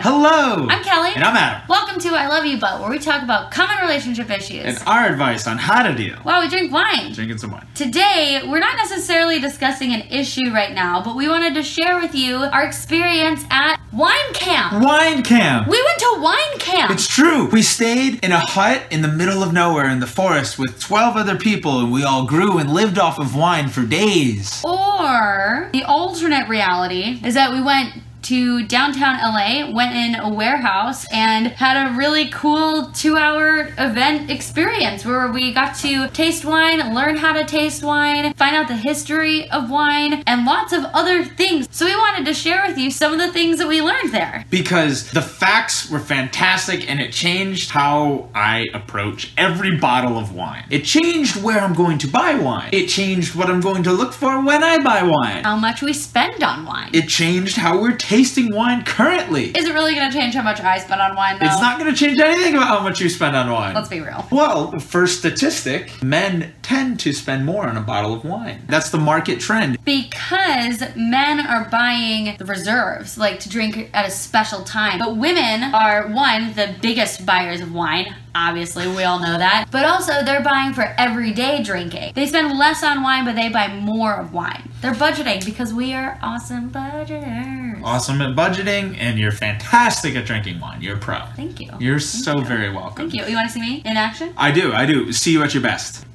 Hello! I'm Kelly. And I'm Adam. Welcome to I Love You But, where we talk about common relationship issues. And our advice on how to deal while we drink wine. Drinking some wine. Today, we're not necessarily discussing an issue right now, but we wanted to share with you our experience at wine camp. Wine camp! We went to wine camp! It's true! We stayed in a hut in the middle of nowhere in the forest with 12 other people, and we all grew and lived off of wine for days. Or, the alternate reality is that we went to downtown LA, went in a warehouse, and had a really cool 2-hour event experience where we got to taste wine, learn how to taste wine, find out the history of wine, and lots of other things. So we wanted to share with you some of the things that we learned there. Because the facts were fantastic and it changed how I approach every bottle of wine. It changed where I'm going to buy wine. It changed what I'm going to look for when I buy wine. How much we spend on wine. It changed how we're tasting wine currently. Is it really going to change how much I spend on wine, though? It's not going to change anything about how much you spend on wine. Let's be real. Well, for statistic, men tend to spend more on a bottle of wine. That's the market trend. Because men are buying the reserves, like to drink at a special time. But women are, one, the biggest buyers of wine. Obviously, we all know that. But also, they're buying for everyday drinking. They spend less on wine, but they buy more of wine. They're budgeting because we are awesome budgeters. Awesome at budgeting, and you're fantastic at drinking wine. You're a pro. Thank you. You're so very welcome. Thank you. You want to see me in action? I do. See you at your best.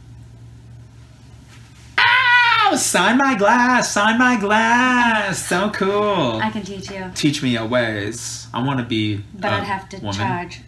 Ow! Sign my glass. Sign my glass. So cool. I can teach you. Teach me your ways. I want to be But I'd have to charge.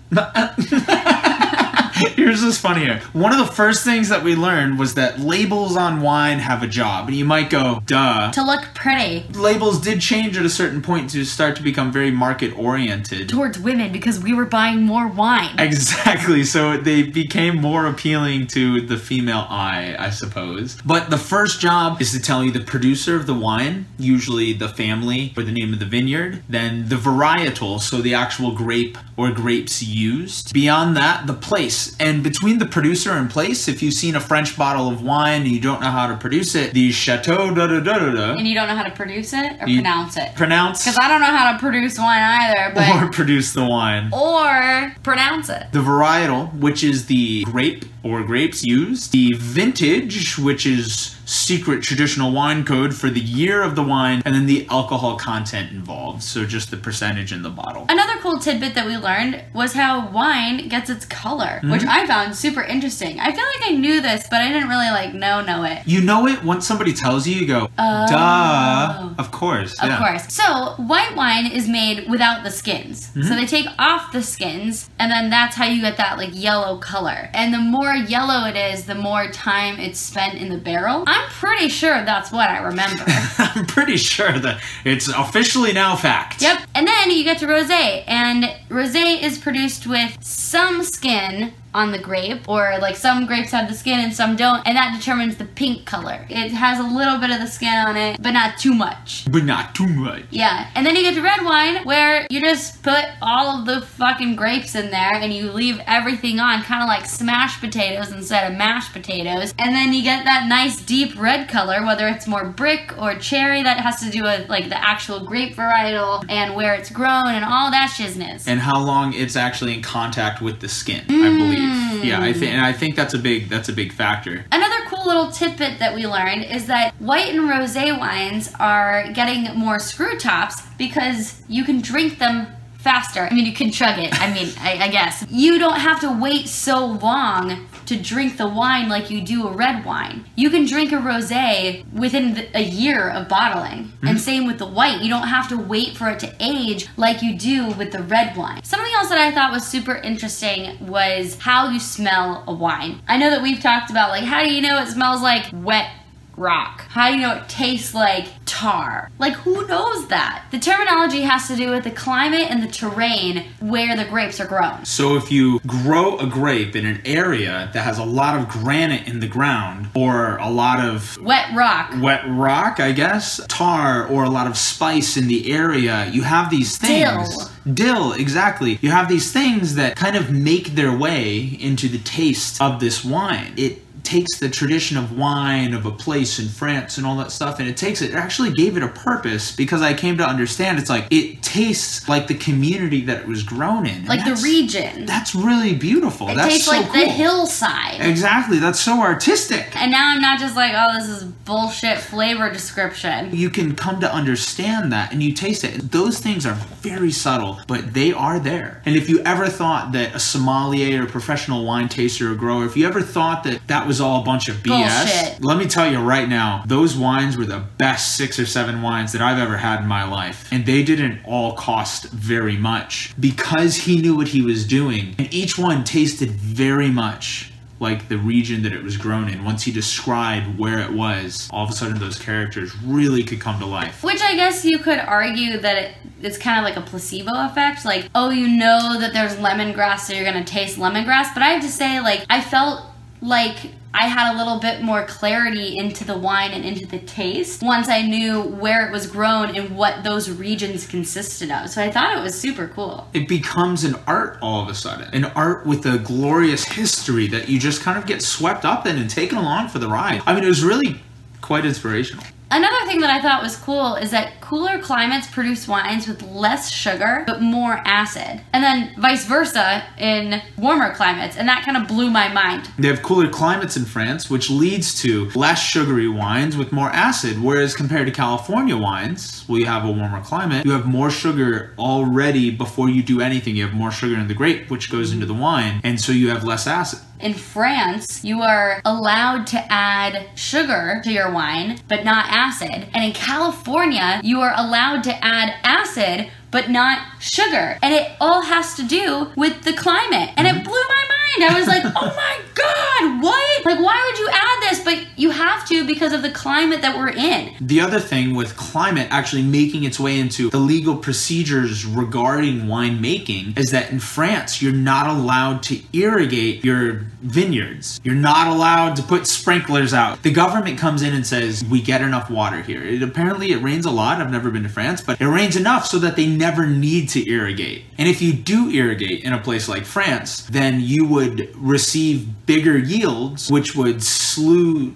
Here's what's funnier. One of the first things that we learned was that labels on wine have a job. And you might go, duh. To look pretty. Labels did change at a certain point to start to become very market-oriented. Towards women, because we were buying more wine. Exactly. So they became more appealing to the female eye, I suppose. But the first job is to tell you the producer of the wine, usually the family or the name of the vineyard, then the varietal, so the actual grape or grapes used. Beyond that, the place. And between the producer and place, if you've seen a French bottle of wine and you don't know how to produce it, the Chateau da-da-da-da-da. And you don't know how to produce it or pronounce it? Pronounce. Because I don't know how to produce wine either, but... Or produce the wine. Or pronounce it. The varietal, which is the grape or grapes used. The vintage, which is secret traditional wine code for the year of the wine, and then the alcohol content involved, so just the percentage in the bottle. Another cool tidbit that we learned was how wine gets its color, which I found super interesting. I feel like I knew this, but I didn't really know it. You know it once somebody tells you, you go, duh, of course. Of course. So white wine is made without the skins. So they take off the skins, and then that's how you get that like yellow color. And the more yellow it is, the more time it's spent in the barrel. I'm pretty sure that's what I remember. I'm pretty sure that it's officially now fact. Yep. And then you get to rosé, and rosé is produced with some skin on the grape, or like some grapes have the skin and some don't, and that determines the pink color. It has a little bit of the skin on it, but not too much. But not too much. Yeah, and then you get to red wine, where you just put all of the fucking grapes in there and you leave everything on, kind of like smashed potatoes instead of mashed potatoes, and then you get that nice deep red color, whether it's more brick or cherry. That has to do with like the actual grape varietal and where it's grown and all that shizness. And how long it's actually in contact with the skin, I believe. Yeah, I think that's a big factor. Another cool little tidbit that we learned is that white and rosé wines are getting more screw tops because you can drink them faster. I mean, you can chug it. I mean, I guess. You don't have to wait so long to drink the wine like you do a red wine. You can drink a rosé within a year of bottling. And same with the white. You don't have to wait for it to age like you do with the red wine. Something else that I thought was super interesting was how you smell a wine. I know that we've talked about, like, how do you know it smells like wet rock? How do you know it tastes like tar? Like, who knows that? The terminology has to do with the climate and the terrain where the grapes are grown. So if you grow a grape in an area that has a lot of granite in the ground, or a lot of wet rock, I guess, tar, or a lot of spice in the area, you have these things. Dill, exactly. You have these things that kind of make their way into the taste of this wine. It takes the tradition of wine of a place in France and all that stuff, and it actually gave it a purpose, because I came to understand it's like it tastes like the community that it was grown in. Like the region. That's really beautiful. That's tastes so like cool. The hillside. Exactly. That's so artistic. And now I'm not just like, oh, this is bullshit flavor description. You can come to understand that, and you taste it. Those things are very subtle, but they are there. And if you ever thought that a sommelier or professional wine taster or grower, if you ever thought that that was all a bunch of BS, bullshit. Let me tell you right now, those wines were the best 6 or 7 wines that I've ever had in my life. And they didn't all cost very much, because he knew what he was doing. And each one tasted very much like the region that it was grown in. Once he described where it was, all of a sudden those characters really could come to life. Which I guess you could argue that it's kind of like a placebo effect. Like, oh, you know that there's lemongrass, so you're gonna taste lemongrass. But I have to say, like, I felt like I had a little bit more clarity into the wine and into the taste once I knew where it was grown and what those regions consisted of. So I thought it was super cool. It becomes an art all of a sudden. An art with a glorious history that you just kind of get swept up in and taken along for the ride. I mean, it was really quite inspirational. Another thing that I thought was cool is that cooler climates produce wines with less sugar but more acid, and then vice versa in warmer climates, and that kind of blew my mind. They have cooler climates in France, which leads to less sugary wines with more acid, whereas compared to California wines, where you have a warmer climate, you have more sugar already before you do anything. You have more sugar in the grape, which goes into the wine, and so you have less acid. In France, you are allowed to add sugar to your wine, but not acid. And in California, you are allowed to add acid, but not sugar. And it all has to do with the climate. And it blew my mind. I was like, oh my God, what? Like, why would you add this? But you have to because of the climate that we're in. The other thing with climate actually making its way into the legal procedures regarding winemaking is that in France, you're not allowed to irrigate your vineyards. You're not allowed to put sprinklers out. The government comes in and says, we get enough water here. Apparently it rains a lot. I've never been to France, but it rains enough so that they never need to irrigate. And if you do irrigate in a place like France, then you would receive bigger yields, which would slew?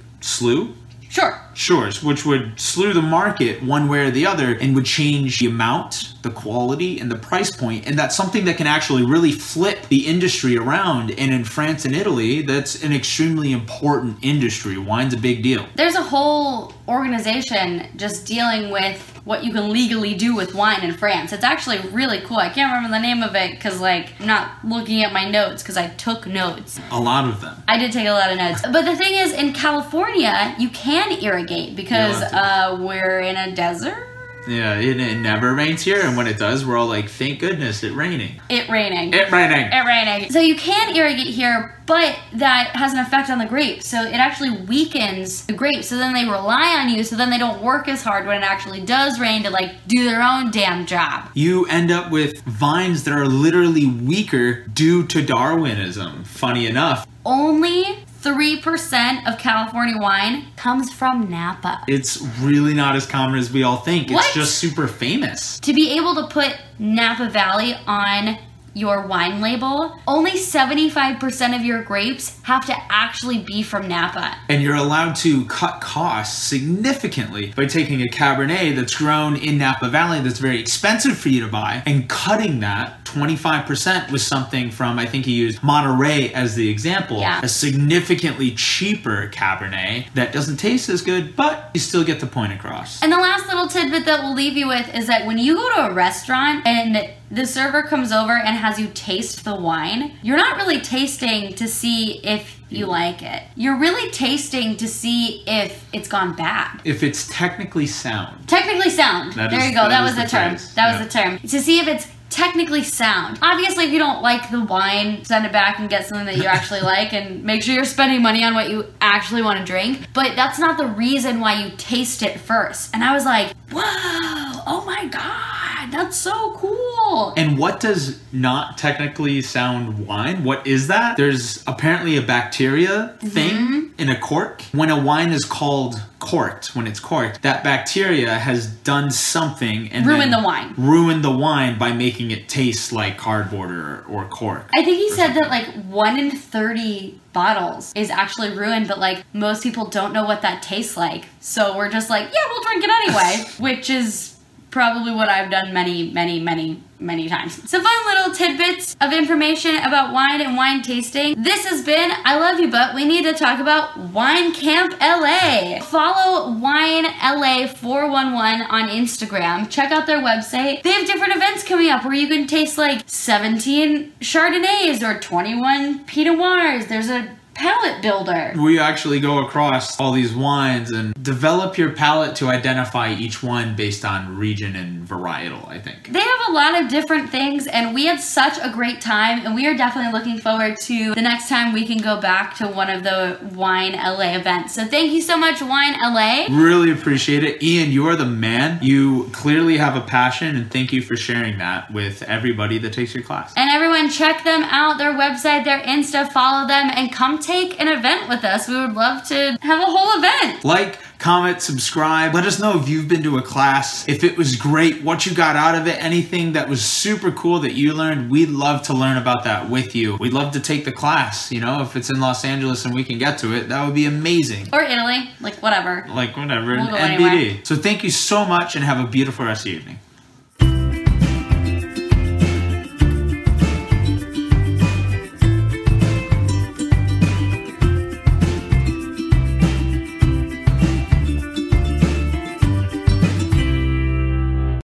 Sure, which would slew the market one way or the other and would change the amount, the quality, and the price point. And that's something that can actually really flip the industry around. And in France and Italy, that's an extremely important industry. Wine's a big deal. There's a whole organization just dealing with what you can legally do with wine in France. It's actually really cool. I can't remember the name of it because, like, I'm not looking at my notes because I took notes. A lot of them. I did take a lot of notes. But the thing is, in California, you can irrigate because we're in a desert. Yeah, it never rains here, and when it does, we're all like, thank goodness it's raining. It raining. It So you can irrigate here, but that has an effect on the grapes. So it actually weakens the grapes. So then they rely on you, so then they don't work as hard when it actually does rain to, like, do their own damn job. You end up with vines that are literally weaker due to Darwinism, funny enough. Only 3% of California wine comes from Napa. It's really not as common as we all think. What? It's just super famous. To be able to put Napa Valley on your wine label, only 75% of your grapes have to actually be from Napa. And you're allowed to cut costs significantly by taking a Cabernet that's grown in Napa Valley that's very expensive for you to buy and cutting that 25% with something from, I think he used Monterey as the example, a significantly cheaper Cabernet that doesn't taste as good, but you still get the point across. And the last little tidbit that we'll leave you with is that when you go to a restaurant and the server comes over and has you taste the wine, you're not really tasting to see if you like it. You're really tasting to see if it's gone bad. If it's technically sound. Technically sound. There you go. That was the term. That was the term. To see if it's technically sound. Obviously, if you don't like the wine, send it back and get something that you actually like, and make sure you're spending money on what you actually want to drink. But that's not the reason why you taste it first. And I was like, whoa, oh my God, that's so cool. And what does not technically sound wine? What is that? There's apparently a bacteria thing in a cork. When a wine is called corked, when it's corked, that bacteria has done something and ruined the wine. Ruined the wine by making it taste like cardboard or cork. I think he said that like 1 in 30 bottles is actually ruined, but like most people don't know what that tastes like. So we're just like, yeah, we'll drink it anyway, which is probably what I've done many times. Some fun little tidbits of information about wine and wine tasting. This has been I Love You, but we need to talk about Wine Camp LA. Follow WineLA 411 on Instagram. Check out their website. They have different events coming up where you can taste like 17 Chardonnays or 21 Pinot Noirs. There's a palate builder. We actually go across all these wines and develop your palate to identify each one based on region and varietal, I think. They have a lot of different things, and we had such a great time, and we are definitely looking forward to the next time we can go back to one of the Wine LA events. So thank you so much, Wine LA. Really appreciate it. Ian, you are the man. You clearly have a passion, and thank you for sharing that with everybody that takes your class. And everyone, check them out, their website, their Insta, follow them, and come take an event with us. We would love to have a whole event. Like, comment, subscribe. Let us know if you've been to a class, if it was great, what you got out of it, anything that was super cool that you learned. We'd love to learn about that with you. We'd love to take the class, you know, if it's in Los Angeles and we can get to it, that would be amazing. Or Italy, like whatever. Like whatever, We'll go NBD. anywhere. So thank you so much and have a beautiful rest of the evening.